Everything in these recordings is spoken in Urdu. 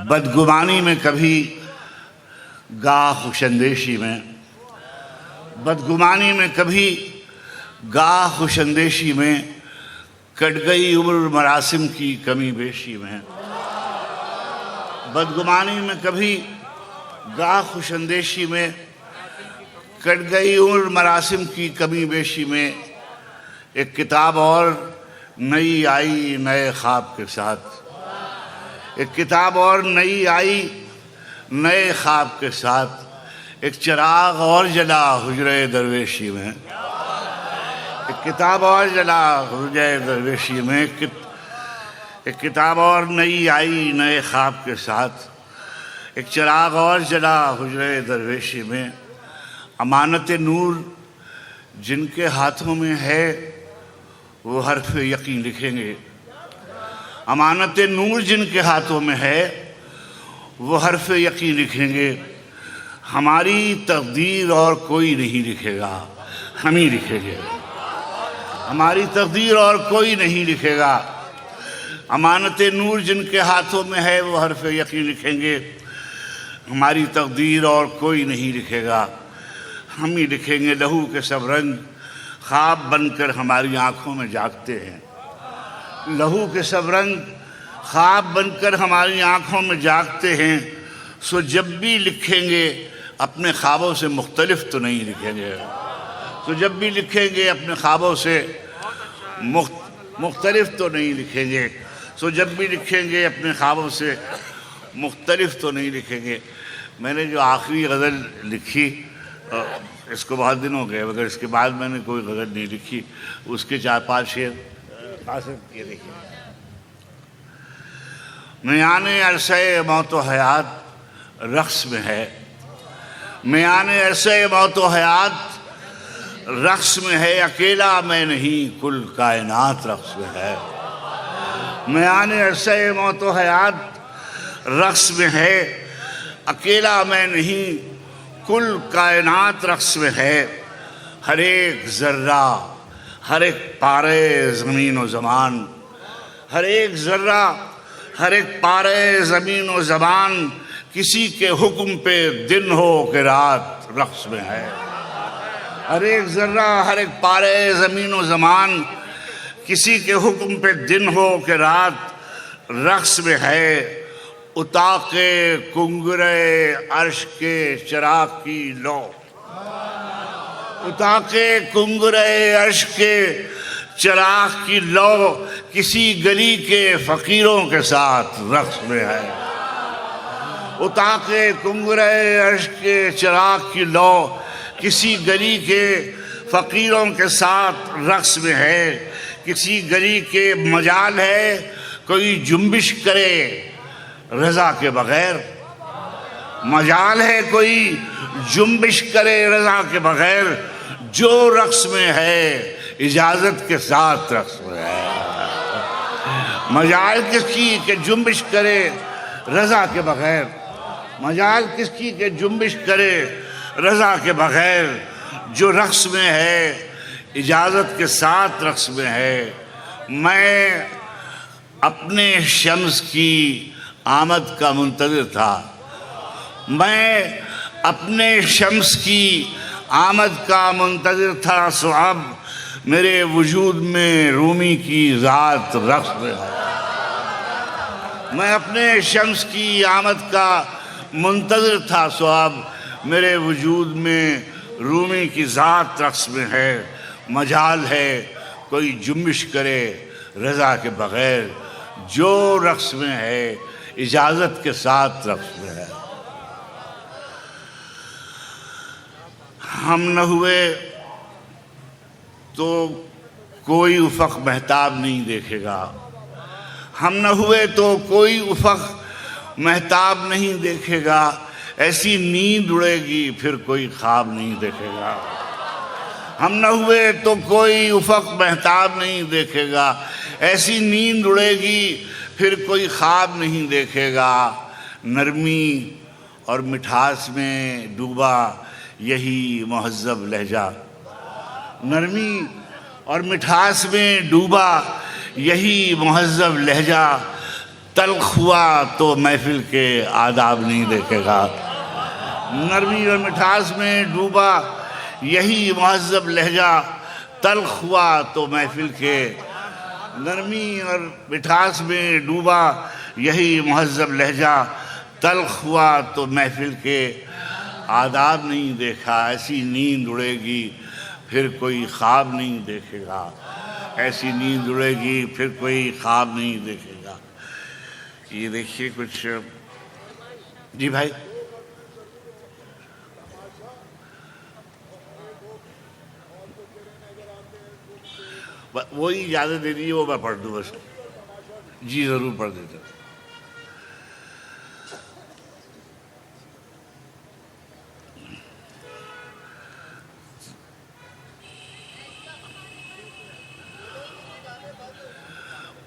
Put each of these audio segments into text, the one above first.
بدگمانی میں کبھی گاہ خوش اندیشی میں، بدگمانی میں کبھی گاہ خوش اندیشی میں، کٹ گئی عمر مراسم کی کمی بیشی میں، بدگمانی میں کبھی گاہ خوش اندیشی میں، کٹ گئی عمر مراسم کی کمی بیشی میں، ایک کتاب اور نئی آئی نئے خواب کے ساتھ، ایک کتاب اور نئی آئی نئے خواب کے ساتھ، ایک چراغ اور جلا حجرہ درویشی میں، ایک کتاب اور جلا حجرہ درویشی میں، ایک کتاب اور نئی آئی نئے خواب کے ساتھ، ایک چراغ اور جلا حجرہ درویشی میں، امانت نور جن کے ہاتھوں میں ہے وہ حرف یقین لکھیں گے، امانت نور جن کے ہاتھوں میں ہے وہ حرف یقین لکھیں گے، ہماری تقدیر اور کوئی نہیں لکھے گا، ہم ہی لکھیں گے، ہماری تقدیر اور کوئی نہیں لکھے گا، امانت نور جن کے ہاتھوں میں ہے وہ حرف یقین لکھیں گے، ہماری تقدیر اور کوئی نہیں لکھے گا، ہم ہی لکھیں گے، لہو کے سب رنگ خواب بن کر ہماری آنکھوں میں جاگتے ہیں، لہو کے سب رنگ خواب بن کر ہماری آنکھوں میں جاگتے ہیں، سو جب بھی لکھیں گے اپنے خوابوں سے مختلف تو نہیں لکھیں گے، تو جب بھی لکھیں گے اپنے خوابوں سے مختلف تو نہیں لکھیں گے، سو جب بھی لکھیں گے اپنے خوابوں سے مختلف تو نہیں لکھیں گے۔ میں نے جو آخری غزل لکھی اس کو بہت دن ہو گئے، مگر اس کے بعد میں نے کوئی غزل نہیں لکھی، اس کے 4-5 شعر یہ دیکھیں۔ میان عرصہ موت و حیات رقص میں ہے، میان عرصہ موت و حیات رقص میں ہے، اکیلا میں نہیں کل کائنات رقص میں ہے، میان عرصہ موت و حیات رقص میں ہے، اکیلا میں نہیں کل کائنات رقص میں ہے، ہر ایک ذرہ ہر ایک پارے زمین و زمان، ہر ایک ذرہ ہر ایک پارے زمین و زمان، کسی کے حکم پہ دن ہو کہ رات رقص میں ہے، ہر ایک ذرہ ہر ایک پارے زمین و زمان، کسی کے حکم پہ دن ہو کہ رات رقص میں ہے، اتاق کنگرے عرش کے چراغ کی لو، اتاق کنگرے عرش کے چراغ کی لو، کسی گلی کے فقیروں کے ساتھ رقص میں ہے، اتاق کنگرے عرش کے چراغ کی لو، کسی گلی کے فقیروں کے ساتھ رقص میں ہے، کسی گلی کے مجال ہے کوئی جنبش کرے رضا کے بغیر، مجال ہے کوئی جنبش کرے رضا کے بغیر، جو رقص میں ہے اجازت کے ساتھ رقص میں ہے، مجال کس کی کہ جنبش کرے رضا کے بغیر، مجال کس کی کہ جنبش کرے رضا کے بغیر، جو رقص میں ہے اجازت کے ساتھ رقص میں ہے، میں اپنے شمس کی آمد کا منتظر تھا، میں اپنے شمس کی آمد کا منتظر تھا، سو اب میرے وجود میں رومی کی ذات رقص میں ہے، میں اپنے شمس کی آمد کا منتظر تھا، سو اب میرے وجود میں رومی کی ذات رقص میں ہے، مجال ہے کوئی جنبش کرے رضا کے بغیر، جو رقص میں ہے اجازت کے ساتھ رقص میں ہے، ہم نہ ہوئے تو کوئی افق مہتاب نہیں دیکھے گا، ہم نہ ہوئے تو کوئی افق مہتاب نہیں دیکھے گا، ایسی نیند اڑے گی پھر کوئی خواب نہیں دیکھے گا، ہم نہ ہوئے تو کوئی افق مہتاب نہیں دیکھے گا، ایسی نیند اڑے گی پھر کوئی خواب نہیں دیکھے گا، نرمی اور مٹھاس میں ڈوبا یہی مہذب لہجہ، نرمی اور مٹھاس میں ڈوبا یہی مہذب لہجہ، تلخ ہوا تو محفل کے آداب نہیں دیکھے گا۔ نرمی اور مٹھاس میں ڈوبا یہی مہذب لہجہ، تلخ ہوا تو محفل کے، نرمی اور مٹھاس میں ڈوبا یہی مہذب لہجہ، تلخ ہوا تو محفل کے آداب نہیں دیکھا۔ ایسی نیند اڑے گی پھر کوئی خواب نہیں دیکھے گا، ایسی نیند اڑے گی پھر کوئی خواب نہیں دیکھے گا۔ یہ دیکھیے کچھ، جی بھائی وہی اجازت دے دیجیے، وہ میں پڑھ دوں بس۔ جی ضرور پڑھ دیتے۔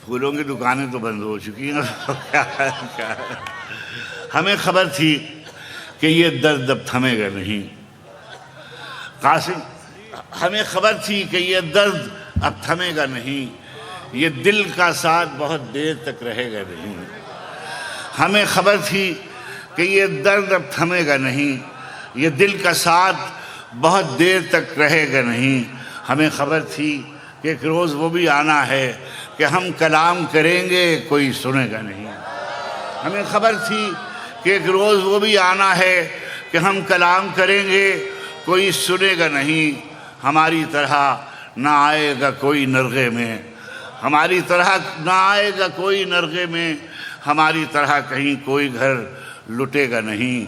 پھولوں کی دکانیں تو بند ہو چکی ہیں، ہمیں خبر تھی کہ یہ درد اب تھمے گا نہیں۔ قاسم، ہمیں خبر تھی کہ یہ درد اب تھمے گا نہیں، یہ دل کا ساتھ بہت دیر تک رہے گا نہیں۔ ہمیں خبر تھی کہ یہ درد اب تھمے گا نہیں، یہ دل کا ساتھ بہت دیر تک رہے گا نہیں۔ ہمیں خبر تھی کہ ایک روز وہ بھی آنا ہے کہ ہم کلام کریں گے کوئی سنے گا نہیں۔ ہمیں خبر تھی کہ ایک روز وہ بھی آنا ہے کہ ہم کلام کریں گے کوئی سنے گا نہیں۔ ہماری طرح نہ آئے گا کوئی نرغے میں، ہماری طرح نہ آئے گا کوئی نرغے میں، ہماری طرح کہیں کوئی گھر لٹے گا نہیں۔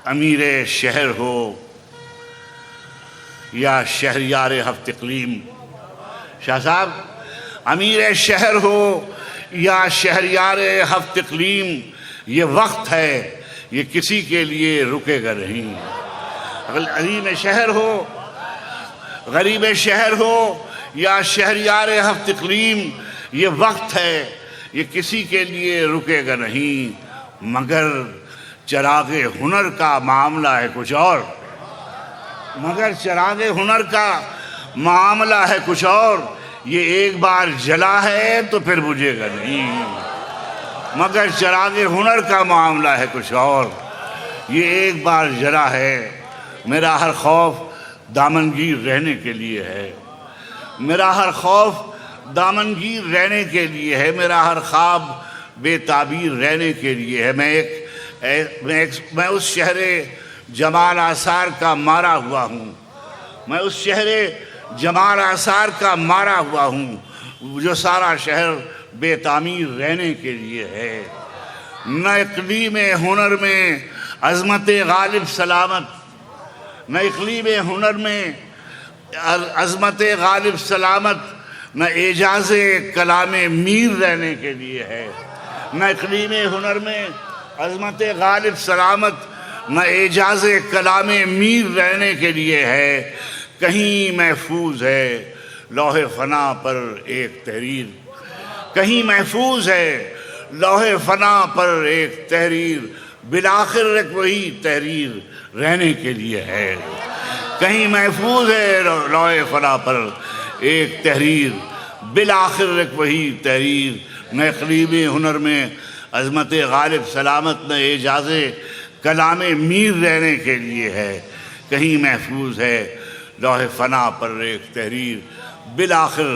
امیر شہر ہو یا شہریار ہفت اقلیم، شاہ صاحب، امیر شہر ہو یا شہریار ہفت اقلیم، یہ وقت ہے یہ کسی کے لیے رکے گا نہیں۔ غریب شہر ہو، غریب شہر ہو یا شہریار ہفت اقلیم، یہ وقت ہے یہ کسی کے لیے رکے گا نہیں۔ مگر چراغ ہنر کا معاملہ ہے کچھ اور، مگر چراغ ہنر کا معاملہ ہے کچھ اور، یہ ایک بار جلا ہے تو پھر بجھے گا نہیں۔ مگر چراغ ہنر کا معاملہ ہے کچھ اور، یہ ایک بار جلا ہے۔ میرا ہر خوف دامنگیر رہنے کے لیے ہے، میرا ہر خوف دامنگیر رہنے کے لیے ہے، میرا ہر خواب بے تعبیر رہنے کے لیے ہے۔ میں اس شہر جمال آثار کا مارا ہوا ہوں، میں اس شہر جمال آثار کا مارا ہوا ہوں، جو سارا شہر بے تعمیر رہنے کے لیے ہے۔ نہ اقلیم ہنر میں عظمت غالب سلامت، نہ اقلیم ہنر میں عظمت غالب سلامت، نہ اعجاز کلام میر رہنے کے لیے ہے۔ نہ اقلیم ہنر میں عظمت غالب سلامت، نہ اعجاز کلام میر رہنے کے لیے ہے۔ کہیں محفوظ ہے لوح فنا پر ایک تحریر، کہیں محفوظ ہے لوح فنا پر ایک تحریر، بالآخر ایک وہی تحریر رہنے کے لیے ہے۔ کہیں محفوظ ہے لوح فنا پر ایک تحریر، بالآخر ایک وہی تحریر۔ نہ اقلیم ہنر میں عظمت غالب سلامت، نہ اعجاز کلام میر رہنے کے لیے ہے۔ کہیں محفوظ ہے لوح فنا پر ایک تحریر، بالآخر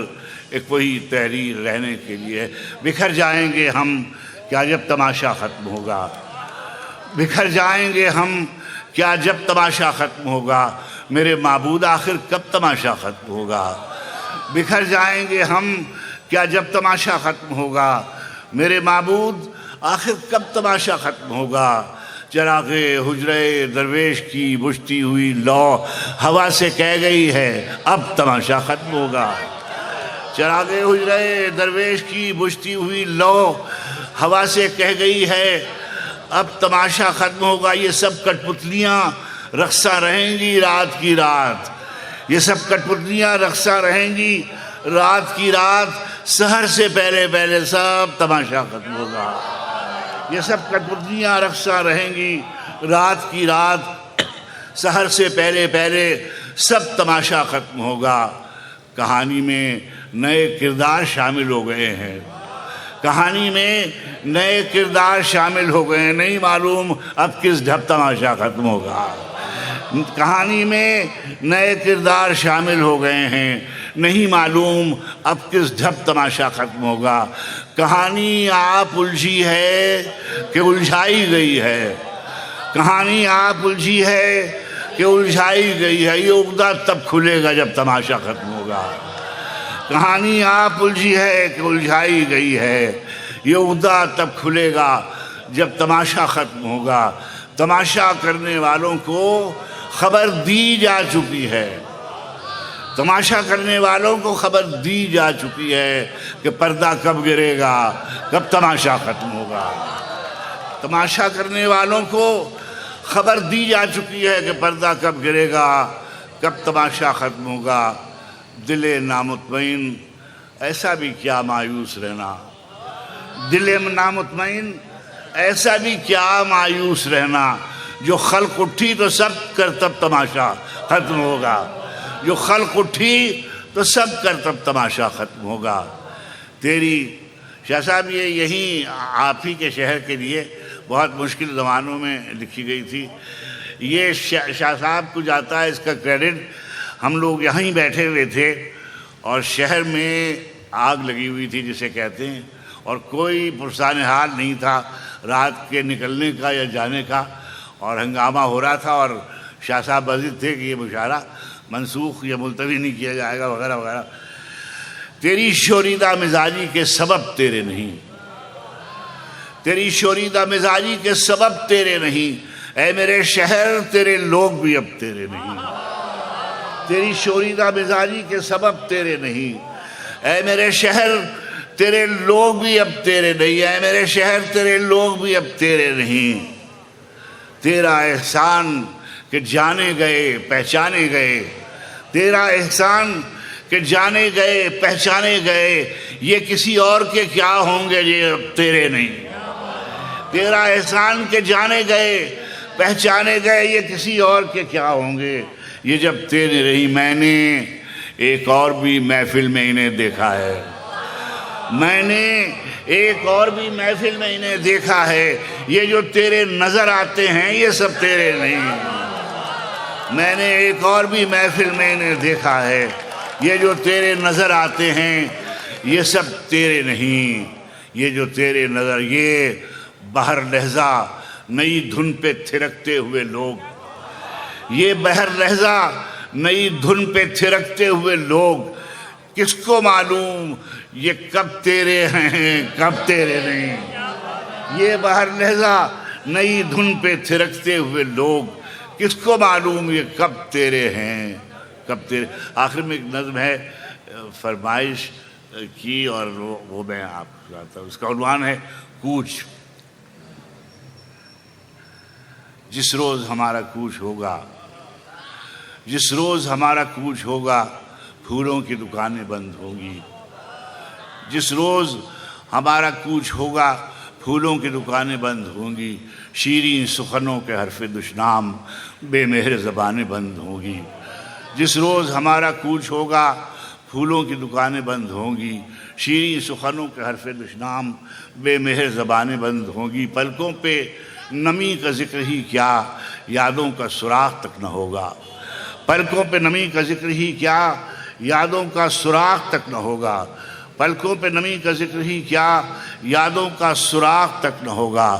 ایک وہی تحریر رہنے کے لیے ہے۔ بکھر جائیں گے ہم کیا جب تماشا ختم ہوگا، بکھر جائیں گے ہم کیا جب تماشا ختم ہوگا، میرے معبود آخر کب تماشا ختم ہوگا۔ بکھر جائیں گے ہم کیا جب تماشا ختم ہوگا، میرے معبود آخر کب تماشا ختم ہوگا۔ چراغ حجرے درویش کی بجھتی ہوئی لو ہوا سے کہہ گئی ہے اب تماشا ختم ہوگا۔ چراغ حجرے درویش کی بجھتی ہوئی لو ہوا سے کہہ گئی ہے اب تماشا ختم ہوگا۔ یہ سب کٹ پتلیاں رقصہ رہیں گی رات کی رات، یہ سب کٹ پتلیاں رقصہ رہیں گی رات کی رات، سحر سے پہلے پہلے سب تماشا ختم ہوگا۔ یہ سب کٹ پتلیاں رقصہ رہیں گی رات کی رات، سحر سے پہلے پہلے سب تماشا ختم ہوگا۔ کہانی میں نئے کردار شامل ہو گئے ہیں، کہانی میں نئے کردار شامل ہو گئے ہیں، نہیں معلوم اب کس ڈھب تماشا ختم ہوگا۔ کہانی میں نئے کردار شامل ہو گئے ہیں، نہیں معلوم اب کس ڈھب تماشا ختم ہوگا۔ کہانی آپ الجھی ہے کہ الجھائی گئی ہے، کہانی آپ الجھی ہے کہ الجھائی گئی ہے، یہ عقدہ تب کھلے گا جب تماشا ختم ہوگا۔ کہانی آپ الجھی ہے کہ الجھائی گئی ہے، یہ عقدہ تب کھلے گا جب تماشا ختم ہوگا۔ تماشا کرنے والوں کو خبر دی جا چکی ہے، تماشا کرنے والوں کو خبر دی جا چکی ہے کہ پردہ کب گرے گا، کب تماشا ختم ہوگا۔ تماشا کرنے والوں کو خبر دی جا چکی ہے کہ پردہ کب گرے گا، کب تماشا ختم ہوگا۔ دل نامطمئن ایسا بھی کیا مایوس رہنا، دل نامطمئن ایسا بھی کیا مایوس رہنا، جو خلق اٹھی تو سب کر تب تماشا ختم ہوگا، جو خلق اٹھی تو سب کر تب تماشا ختم ہوگا۔ تیری شاہ صاحب یہ یہیں آپ ہی کے شہر کے لیے بہت مشکل زمانوں میں لکھی گئی تھی۔ یہ شاہ صاحب کو جاتا ہے اس کا کریڈٹ۔ ہم لوگ یہیں بیٹھے ہوئے تھے اور شہر میں آگ لگی ہوئی تھی جسے کہتے ہیں، اور کوئی پرسان حال نہیں تھا رات کے نکلنے کا یا جانے کا، اور ہنگامہ ہو رہا تھا، اور شاہ صاحب بضد تھے کہ یہ مشاعرہ منسوخ یا ملتوی نہیں کیا جائے گا وغیرہ وغیرہ۔ تیری شوریدہ مزاجی کے سبب تیرے نہیں، تیری شوریدہ مزاجی کے سبب تیرے نہیں، اے میرے شہر تیرے لوگ بھی اب تیرے نہیں۔ تیری شوریدہ مزاجی کے سبب تیرے نہیں، اے میرے شہر تیرے لوگ بھی اب تیرے نہیں، اے میرے شہر تیرے لوگ بھی اب تیرے نہیں۔ تیرا احسان کہ جانے گئے پہچانے گئے، تیرا احسان کہ جانے گئے پہچانے گئے، یہ کسی اور کے کیا ہوں گے یہ اب تیرے نہیں۔ تیرا احسان کہ جانے گئے پہچانے گئے، یہ کسی اور کے کیا ہوں گے یہ جب تیرے نہیں۔ میں نے ایک اور بھی محفل میں انہیں دیکھا ہے، میں نے ایک اور بھی محفل میں انہیں دیکھا ہے، یہ جو تیرے نظر آتے ہیں یہ سب تیرے نہیں۔ میں نے ایک اور بھی محفل میں انہیں دیکھا ہے، یہ جو تیرے نظر آتے ہیں یہ سب تیرے نہیں۔ یہ جو تیرے نظر، یہ بہر لہجہ نئی دھن پہ تھرکتے ہوئے لوگ، یہ بہر لہجہ نئی دھن پہ تھرکتے ہوئے لوگ، کس کو معلوم یہ کب تیرے ہیں کب تیرے نہیں۔ یہ بہر لہجہ نئی دھن پہ تھرکتے ہوئے لوگ، کس کو معلوم یہ کب تیرے ہیں کب تیرے۔ آخر میں ایک نظم ہے فرمائش کی، اور وہ میں آپ کو سناتا ہوں۔ اس کا عنوان ہے کوچ۔ جس روز ہمارا کوچ ہوگا، جس روز ہمارا کوچ ہوگا، پھولوں کی دکانیں بند ہوں گی۔ جس روز ہمارا کوچ ہوگا، پھولوں کی دکانیں بند ہوں گی، شیریں سخنوں کے حرف دشنام، بے مہر زبانیں بند ہوں گی۔ جس روز ہمارا کوچ ہوگا، پھولوں کی دکانیں بند ہوں گی، شیریں سخنوں کے حرف دشنام، بے مہر زبانیں بند ہوں گی۔ پلکوں پہ نمی کا ذکر ہی کیا، یادوں کا سراغ تک نہ ہوگا۔ پلکوں پہ نمی کا ذکر ہی کیا، یادوں کا سراغ تک نہ ہوگا۔ پلکوں پہ نمی کا ذکر ہی کیا، یادوں کا سراغ تک نہ ہوگا۔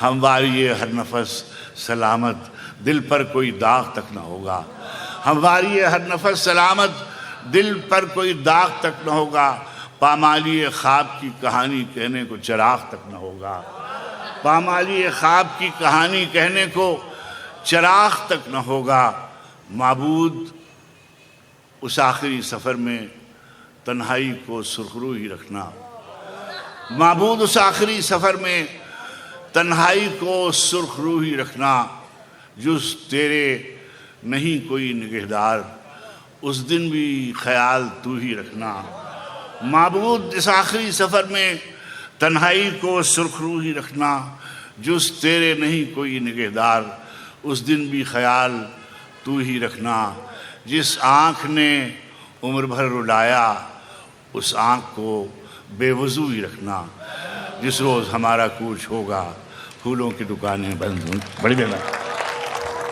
ہمواری ہر نفس سلامت، دل پر کوئی داغ تک نہ ہوگا۔ ہمواری ہر نفس سلامت، دل پر کوئی داغ تک نہ ہوگا۔ پامالی خواب کی کہانی کہنے کو چراغ تک نہ ہوگا۔ پامالی خواب کی کہانی کہنے کو چراغ تک نہ ہوگا۔ معبود اس آخری سفر میں تنہائی کو سرخرو ہی رکھنا، معبود اس آخری سفر میں تنہائی کو سرخرو ہی رکھنا۔ جز تیرے نہیں کوئی نگہدار، اس دن بھی خیال تو ہی رکھنا۔ معبود اس آخری سفر میں تنہائی کو سرخرو ہی رکھنا، جز تیرے نہیں کوئی نگہدار، اس دن بھی خیال تو ہی رکھنا۔ جس آنکھ نے عمر بھر رلایا، اس آنکھ کو بے وضو ہی رکھنا۔ جس روز ہمارا کوچ ہوگا پھولوں کی دکانیں بند ہوں. بڑی مہربانی.